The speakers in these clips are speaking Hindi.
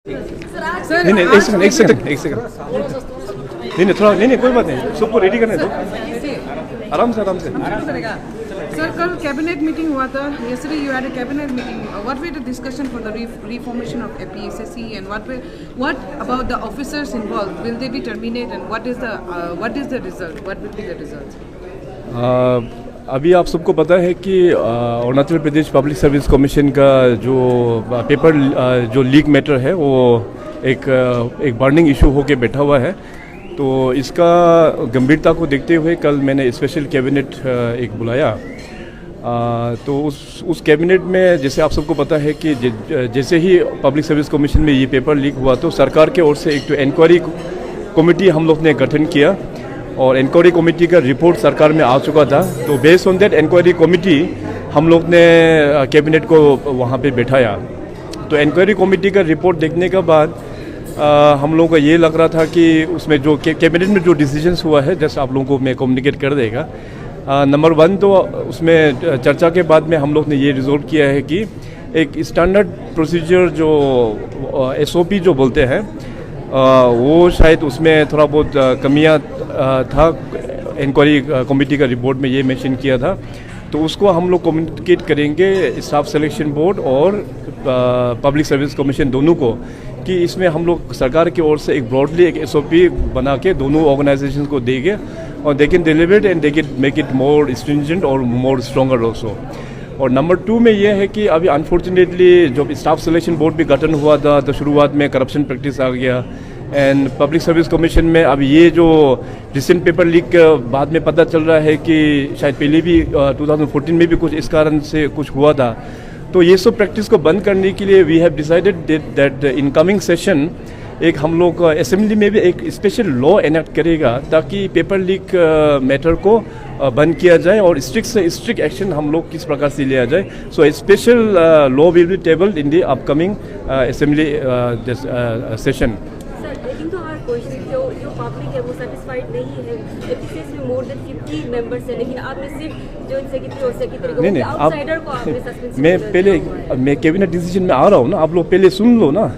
नहीं नहीं, एक सेकंड नहीं थोड़ा नहीं कोई बात नहीं, सबको रेडी करने दो, आराम से सर कल कैबिनेट मीटिंग हुआ था. Yesterday you had a cabinet meeting. What were the discussion for the reformation of PSSC and what about the officers involved? Will they be terminated and what is the result? What will be the results? अभी आप सबको पता है कि Arunachal Pradesh public service commission का जो पेपर जो लीक मैटर है वो एक बर्निंग इशू होके बैठा हुआ है. तो इसका गंभीरता को देखते हुए कल मैंने स्पेशल कैबिनेट एक बुलाया. तो उस कैबिनेट में जैसे आप सबको पता है कि जैसे ही पब्लिक सर्विस कमीशन में ये पेपर लीक हुआ तो सरकार के ओर से एक तो इंक्वायरी कमेटी हम लोग ने गठन किया और इंक्वायरी कमेटी का रिपोर्ट सरकार में आ चुका था. तो based on that inquiry committee हम लोग ने कैबिनेट को वहाँ पे बैठाया. तो इंक्वायरी कमेटी का रिपोर्ट देखने के बाद हम लोगों को ये लग रहा था कि उसमें जो कैबिनेट में जो डिसीजंस हुआ है जैसे आप लोगों को मैं कम्युनिकेट कर देगा. नंबर 1 तो उसमें चर्चा के बाद में हम लोग ने ये रिजोल्व किया है कि एक स्टैंडर्ड प्रोसीजर जो SOP जो बोलते हैं वो शायद उसमें थोड़ा बहुत कमियां था. इंक्वायरी कमेटी का रिपोर्ट में ये मेंशन किया था. तो उसको हम लोग कम्युनिकेट करेंगे स्टाफ सिलेक्शन बोर्ड और पब्लिक सर्विस कमीशन दोनों को कि इसमें हम लोग सरकार की ओर से एक ब्रॉडली एक SOP बना के दोनों ऑर्गेनाइजेशन को देंगे और they can deliver and they can make it more stringent और मोर स्ट्रॉन्गर ऑल्सो. और नंबर 2 में ये है कि अभी अनफॉर्चुनेटली जब स्टाफ सिलेक्शन बोर्ड भी गठन हुआ था तो शुरुआत में करप्शन प्रैक्टिस आ गया. एंड पब्लिक सर्विस कमीशन में अब ये जो रिसेंट पेपर लीक के बाद में पता चल रहा है कि शायद पहले भी 2014 में भी कुछ इस कारण से कुछ हुआ था. तो ये सब प्रैक्टिस को बंद करने के लिए we have decided that in coming session एक हम लोग असेंबली में भी एक स्पेशल लॉ एनेक्ट करेगा ताकि पेपर लीक मैटर को बंद किया जाए और स्ट्रिक्ट से स्ट्रिक्ट एक्शन हम लोग किस प्रकार से लिया जाए. So a special law will be tabled in the upcoming assembly session. लेकिन तो हर क्वेश्चन जो पब्लिक है वो सेटिस्फाइड नहीं है. एफसीसी में मोर देन 50 मेंबर्स हैं लेकिन आपने सिर्फ जो सेक्रेटरी और सेक्रेटरी को आउटसाइडर को आपने सस्पेंड मैं कैबिनेट डिसीजन में आ रहा हूँ ना, आप लोग पहले सुन लो ना.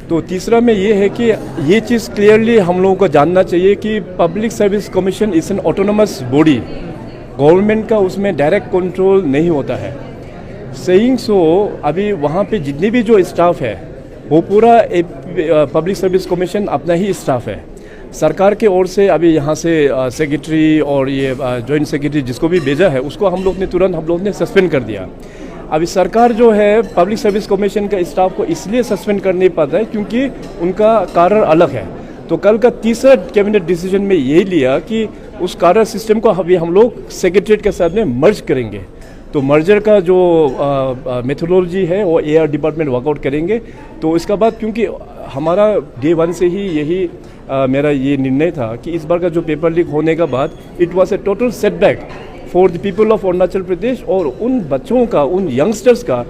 तो तीसरा में ये है कि ये चीज़ क्लियरली हम लोगों को जानना चाहिए कि public service commission is an autonomous body. Government का उसमें डायरेक्ट कंट्रोल नहीं होता है. सेइंग सो अभी वहाँ पे जितने भी जो स्टाफ है वो पूरा पब्लिक सर्विस कमीशन अपना ही स्टाफ है. सरकार के ओर से अभी यहाँ से सेक्रेटरी और ये जॉइंट सेक्रेटरी जिसको भी भेजा है उसको हम लोग ने सस्पेंड कर दिया. अभी सरकार जो है पब्लिक सर्विस कमीशन का स्टाफ को इसलिए सस्पेंड कर नहीं पाता है क्योंकि उनका कारण अलग है. तो कल का तीसरा कैबिनेट डिसीजन में यही लिया कि उस कार्य सिस्टम को अभी हम लोग सेक्रेटरीट के साथ में मर्ज करेंगे. तो मर्जर का जो मेथोडोलॉजी है वो AR डिपार्टमेंट वर्कआउट करेंगे. तो इसका बाद क्योंकि हमारा Day 1 से ही यही मेरा ये निर्णय था कि इस बार का जो पेपर लीक होने के बाद it was a total setback for the people of Arunachal Pradesh और उन बच्चों का, उन यंगस्टर्स का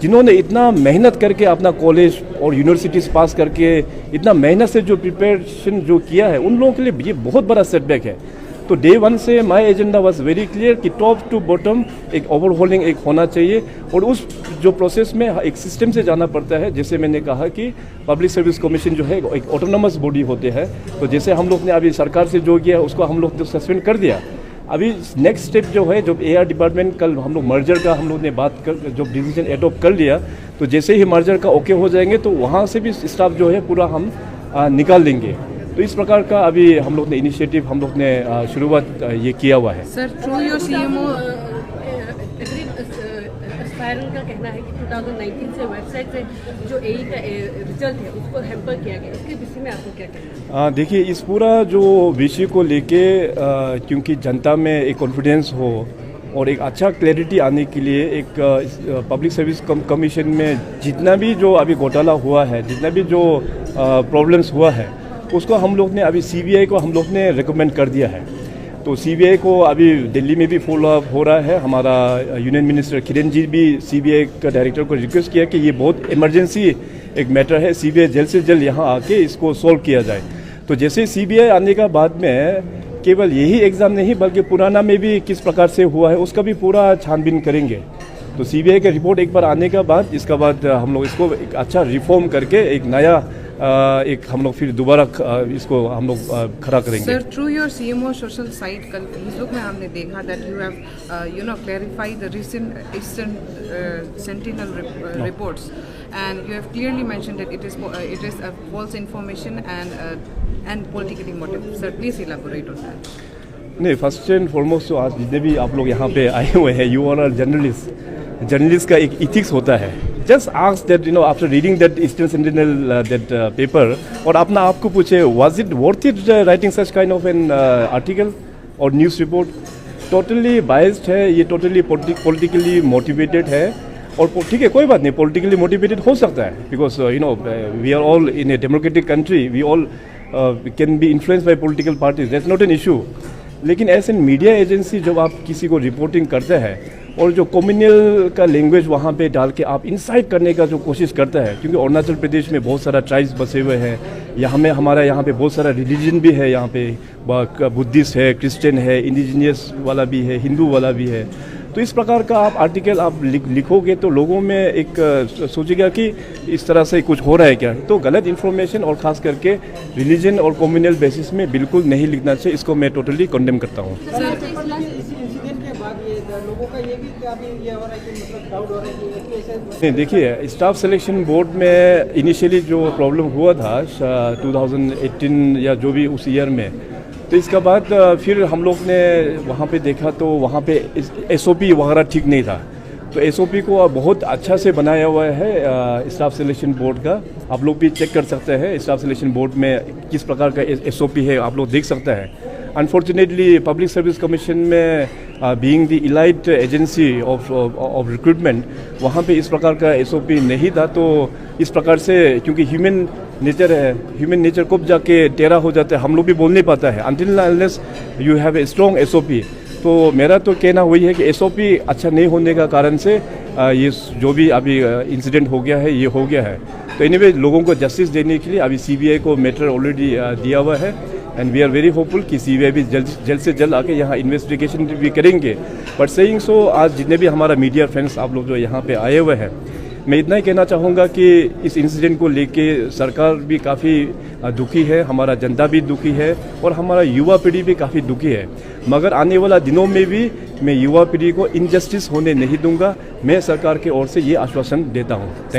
जिन्होंने इतना मेहनत करके अपना कॉलेज और यूनिवर्सिटीज़ पास करके इतना मेहनत से जो प्रिपरेशन जो किया है उन लोगों के लिए ये बहुत बड़ा सेटबैक है. तो Day 1 से my agenda was very clear कि टॉप टू बॉटम एक ओवरहोलिंग एक होना चाहिए और उस जो प्रोसेस में एक सिस्टम से जाना पड़ता है. जैसे मैंने कहा कि पब्लिक सर्विस कमीशन जो है एक ऑटोनोमस बॉडी होते हैं. तो जैसे हम लोग ने अभी सरकार से जो किया उसको हम लोग सस्पेंड कर दिया. अभी नेक्स्ट स्टेप जो है जो AR डिपार्टमेंट कल हम लोग मर्जर का हम लोग ने बात कर जो डिसीजन एडॉप्ट कर लिया. तो जैसे ही मर्जर का ओके हो जाएंगे तो वहाँ से भी स्टाफ जो है पूरा हम निकाल देंगे. तो इस प्रकार का अभी हम लोग ने इनिशिएटिव हम लोग ने शुरुआत ये किया हुआ है. Sir through your CMO spiral का कहना है कि 2019 से वेबसाइट से जो AE का रिजल्ट है उसको हैम्पर किया गया. इसके विषय में आपको क्या कहना है? देखिए इस पूरा जो विषय को लेके क्योंकि जनता में एक कॉन्फिडेंस हो और एक अच्छा क्लैरिटी आने के लिए एक पब्लिक सर्विस कमीशन में जितना भी जो अभी घोटाला हुआ है, जितना भी जो प्रॉब्लम्स हुआ है उसको हम लोग ने अभी CBI को हम लोग ने रिकमेंड कर दिया है. तो CBI को अभी दिल्ली में भी फॉलो अप हो रहा है. हमारा यूनियन मिनिस्टर किरण जी भी CBI का डायरेक्टर को रिक्वेस्ट किया कि ये बहुत इमरजेंसी एक मैटर है, CBI जल्द से जल्द यहाँ आके इसको सॉल्व किया जाए. तो जैसे CBI आने का बाद में केवल यही एग्ज़ाम नहीं बल्कि पुराना में भी किस प्रकार से हुआ है उसका भी पूरा छानबीन करेंगे. तो सीबीआई का रिपोर्ट एक बार आने के बाद इसका बाद हम लोग इसको एक अच्छा रिफॉर्म करके एक नया एक हम लोग फिर दोबारा इसको हम लोग खड़ा करेंगे। Sir, through your CMO social site कल फेसबुक में हमने देखा that you have clarified the recent eastern sentinel reports and you have clearly mentioned that it is a false information and politically motivated. Sir, please elaborate on that. नहीं, फर्स्ट एंड फॉरमोस्ट तो आज जितने भी आप लोग यहाँ पे आए हुए हैं, यू आर जर्नलिस्ट का एक इथिक्स होता है। Just ask that after reading that eastern sentinel that paper, और अपना आपको पूछे was it worth it writing such kind of an article और न्यूज़ रिपोर्ट। टोटली बायस्ड है ये, टोटली पॉलिटिकली मोटिवेटेड है। और ठीक है, कोई बात नहीं, पॉलिटिकली मोटिवेटेड हो सकता है, because we are all in a democratic country, we all can be influenced by political parties, that's not an issue. लेकिन ऐसे मीडिया एजेंसी जब आप किसी को रिपोर्टिंग करते हैं और जो कम्युनल का लैंग्वेज वहाँ पे डाल के आप इंसाइट करने का जो कोशिश करता है, क्योंकि अरुणाचल प्रदेश में बहुत सारा ट्राइब्स बसे हुए हैं, यहाँ में हमारा यहाँ पे बहुत सारा रिलीजन भी है, यहाँ पे बुद्धिस्ट है, क्रिश्चियन है, इंडिजिनियस वाला भी है, हिंदू वाला भी है। तो इस प्रकार का आप आर्टिकल आप लिखोगे तो लोगों में एक सोचेगा कि इस तरह से कुछ हो रहा है क्या। तो गलत इन्फॉर्मेशन और ख़ास करके रिलीजन और कम्युनल बेसिस में बिल्कुल नहीं लिखना चाहिए, इसको मैं टोटली कंडेम करता हूँ। नहीं, देखिए, स्टाफ सिलेक्शन बोर्ड में इनिशियली जो प्रॉब्लम हुआ था 2018 या जो भी उस ईयर में, तो इसके बाद फिर हम लोग ने वहाँ पे देखा तो वहाँ पे एसओपी वगैरह ठीक नहीं था। तो एसओपी को बहुत अच्छा से बनाया हुआ है स्टाफ सिलेक्शन बोर्ड का, आप लोग भी चेक कर सकते हैं स्टाफ सिलेक्शन बोर्ड में किस प्रकार का एसओपी है, आप लोग देख सकते हैं। अनफॉर्चुनेटली पब्लिक सर्विस कमीशन में being the elite agency of recruitment, वहाँ पे इस प्रकार का एसओपी नहीं था। तो इस प्रकार से क्योंकि ह्यूमन नेचर है, ह्यूमन नेचर कब जाके टेढ़ा हो जाता है, हम लोग भी बोल नहीं पाता है until unless you have a strong SOP. तो मेरा तो कहना वही है कि एसओपी अच्छा नहीं होने का कारण से ये जो भी अभी इंसिडेंट हो गया है ये हो गया है। तो एनीवे लोगों को जस्टिस देने के लिए अभी सीबीआई को मैटर ऑलरेडी दिया हुआ है and we are very hopeful कि सीबीआई भी जल्द से जल्द आके यहाँ इन्वेस्टिगेशन भी करेंगे। बट सेइंग सो, आज जितने भी हमारा मीडिया फ्रेंड्स आप लोग जो यहाँ पे आए हुए हैं, मैं इतना ही कहना चाहूँगा कि इस इंसिडेंट को लेके सरकार भी काफ़ी दुखी है, हमारा जनता भी दुखी है और हमारा युवा पीढ़ी भी काफ़ी दुखी है। मगर आने वाला दिनों में भी मैं युवा पीढ़ी को इनजस्टिस होने नहीं दूंगा, मैं सरकार की ओर से ये आश्वासन देता हूँ।